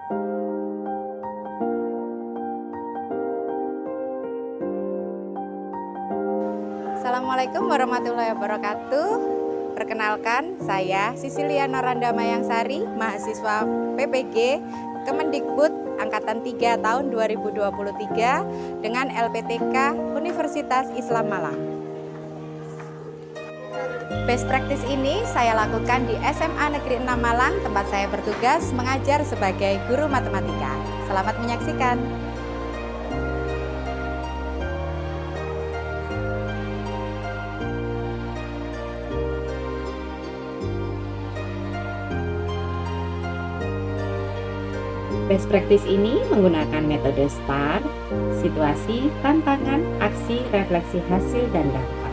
Assalamualaikum warahmatullahi wabarakatuh. Perkenalkan, saya Sisilia Noranda Mayangsari, mahasiswa PPG Kemendikbud Angkatan 3 tahun 2023 dengan LPTK Universitas Islam Malang. Best practice ini saya lakukan di SMA Negeri 6 Malang, tempat saya bertugas mengajar sebagai guru matematika. Selamat menyaksikan. Best practice ini menggunakan metode STAR, situasi, tantangan, aksi, refleksi hasil, dan dampak.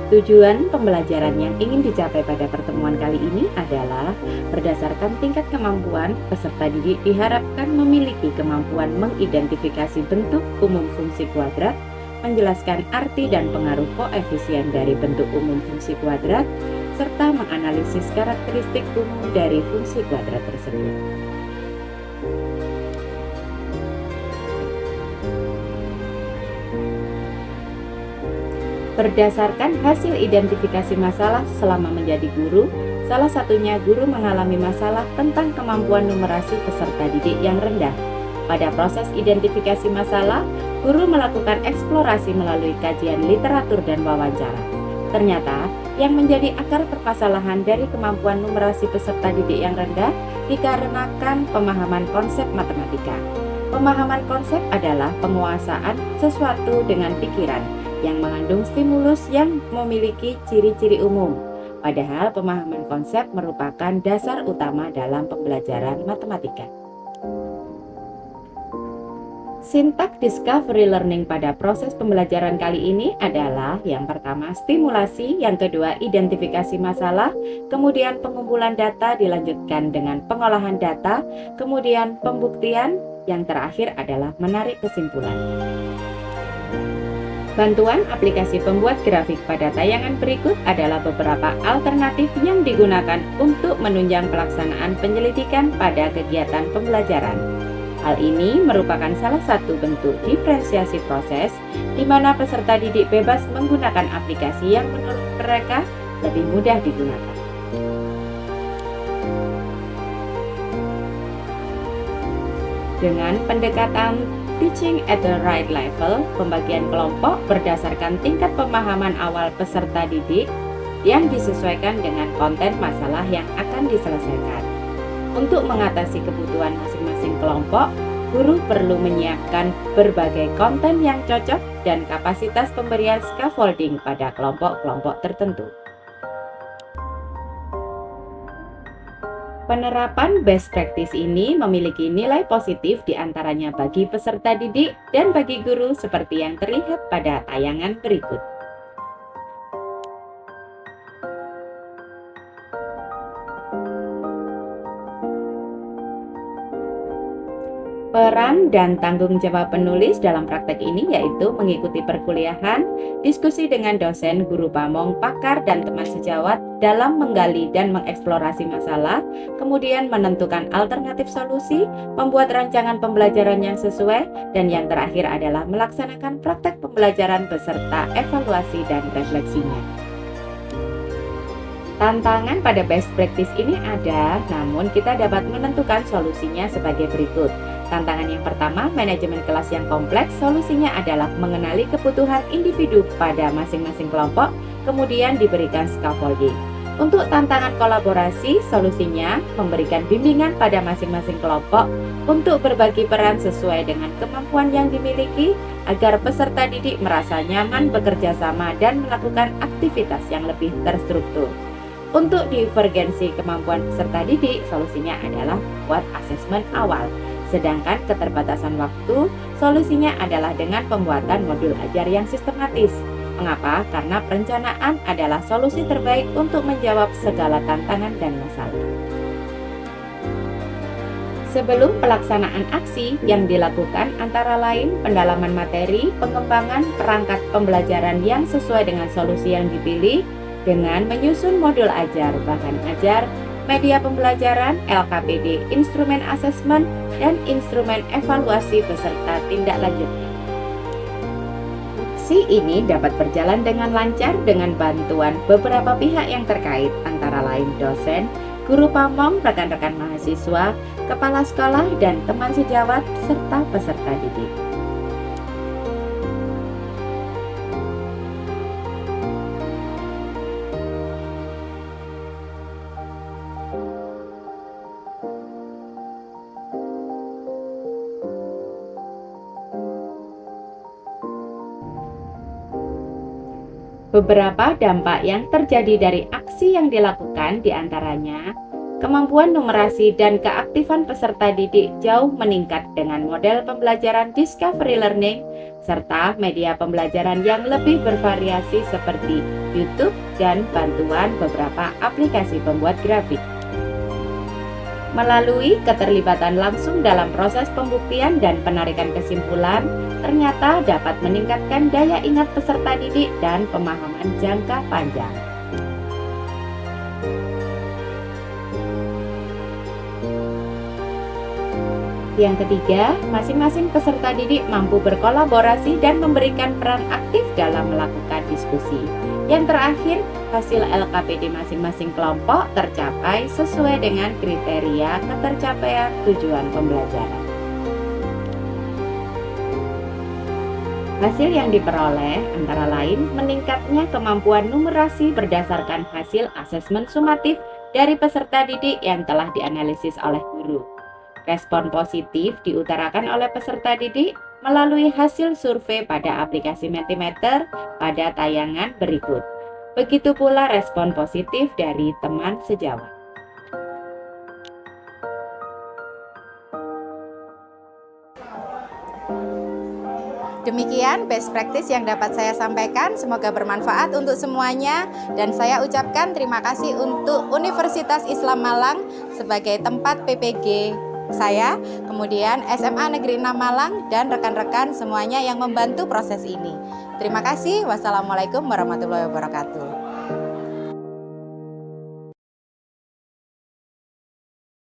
Tujuan pembelajaran yang ingin dicapai pada pertemuan kali ini adalah berdasarkan tingkat kemampuan, peserta didik diharapkan memiliki kemampuan mengidentifikasi bentuk umum fungsi kuadrat, menjelaskan arti dan pengaruh koefisien dari bentuk umum fungsi kuadrat, serta menganalisis karakteristik umum dari fungsi kuadrat tersebut. Berdasarkan hasil identifikasi masalah selama menjadi guru, salah satunya guru mengalami masalah tentang kemampuan numerasi peserta didik yang rendah. Pada proses identifikasi masalah, guru melakukan eksplorasi melalui kajian literatur dan wawancara. Ternyata, yang menjadi akar permasalahan dari kemampuan numerasi peserta didik yang rendah dikarenakan pemahaman konsep matematika. Pemahaman konsep adalah penguasaan sesuatu dengan pikiran yang mengandung stimulus yang memiliki ciri-ciri umum. Padahal pemahaman konsep merupakan dasar utama dalam pembelajaran matematika. Sintak discovery learning pada proses pembelajaran kali ini adalah yang pertama stimulasi, yang kedua identifikasi masalah, kemudian pengumpulan data dilanjutkan dengan pengolahan data, kemudian pembuktian, yang terakhir adalah menarik kesimpulan. Bantuan aplikasi pembuat grafik pada tayangan berikut adalah beberapa alternatif yang digunakan untuk menunjang pelaksanaan penyelidikan pada kegiatan pembelajaran. Hal ini merupakan salah satu bentuk diferensiasi proses di mana peserta didik bebas menggunakan aplikasi yang menurut mereka lebih mudah digunakan. Dengan pendekatan teaching at the right level, pembagian kelompok berdasarkan tingkat pemahaman awal peserta didik yang disesuaikan dengan konten masalah yang akan diselesaikan. Untuk mengatasi kebutuhan masing-masing kelompok, guru perlu menyiapkan berbagai konten yang cocok dan kapasitas pemberian scaffolding pada kelompok-kelompok tertentu. Penerapan best practice ini memiliki nilai positif diantaranya bagi peserta didik dan bagi guru seperti yang terlihat pada tayangan berikut. Peran dan tanggung jawab penulis dalam praktek ini yaitu mengikuti perkuliahan, diskusi dengan dosen, guru pamong, pakar, dan teman sejawat dalam menggali dan mengeksplorasi masalah, kemudian menentukan alternatif solusi, membuat rancangan pembelajaran yang sesuai, dan yang terakhir adalah melaksanakan praktek pembelajaran beserta evaluasi dan refleksinya. Tantangan pada best practice ini ada, namun kita dapat menentukan solusinya sebagai berikut. Tantangan yang pertama, manajemen kelas yang kompleks. Solusinya adalah mengenali kebutuhan individu pada masing-masing kelompok, kemudian diberikan scaffolding. Untuk tantangan kolaborasi, solusinya memberikan bimbingan pada masing-masing kelompok untuk berbagi peran sesuai dengan kemampuan yang dimiliki agar peserta didik merasa nyaman bekerja sama dan melakukan aktivitas yang lebih terstruktur. Untuk divergensi kemampuan peserta didik, solusinya adalah buat asesmen awal. Sedangkan keterbatasan waktu, solusinya adalah dengan pembuatan modul ajar yang sistematis. Mengapa? Karena perencanaan adalah solusi terbaik untuk menjawab segala tantangan dan masalah. Sebelum pelaksanaan aksi yang dilakukan antara lain pendalaman materi, pengembangan perangkat pembelajaran yang sesuai dengan solusi yang dipilih, dengan menyusun modul ajar, bahan ajar, media pembelajaran, LKPD, instrumen asesmen, dan instrumen evaluasi beserta tindak lanjutnya. Aksi ini dapat berjalan dengan lancar dengan bantuan beberapa pihak yang terkait, antara lain dosen, guru pamong, rekan-rekan mahasiswa, kepala sekolah, dan teman sejawat, serta peserta didik. Beberapa dampak yang terjadi dari aksi yang dilakukan diantaranya, kemampuan numerasi dan keaktifan peserta didik jauh meningkat dengan model pembelajaran discovery learning, serta media pembelajaran yang lebih bervariasi seperti YouTube dan bantuan beberapa aplikasi pembuat grafik. Melalui keterlibatan langsung dalam proses pembuktian dan penarikan kesimpulan, ternyata dapat meningkatkan daya ingat peserta didik dan pemahaman jangka panjang. Yang ketiga, masing-masing peserta didik mampu berkolaborasi dan memberikan peran aktif dalam melakukan diskusi. Yang terakhir, hasil LKPD masing-masing kelompok tercapai sesuai dengan kriteria ketercapaian tujuan pembelajaran. Hasil yang diperoleh antara lain meningkatnya kemampuan numerasi berdasarkan hasil asesmen sumatif dari peserta didik yang telah dianalisis oleh guru. Respon positif diutarakan oleh peserta didik melalui hasil survei pada aplikasi Mentimeter pada tayangan berikut. Begitu pula respon positif dari teman sejawat. Demikian best practice yang dapat saya sampaikan, semoga bermanfaat untuk semuanya, dan saya ucapkan terima kasih untuk Universitas Islam Malang sebagai tempat PPG saya, kemudian SMA Negeri 6 Malang, dan rekan-rekan semuanya yang membantu proses ini. Terima kasih. Wassalamualaikum warahmatullahi wabarakatuh.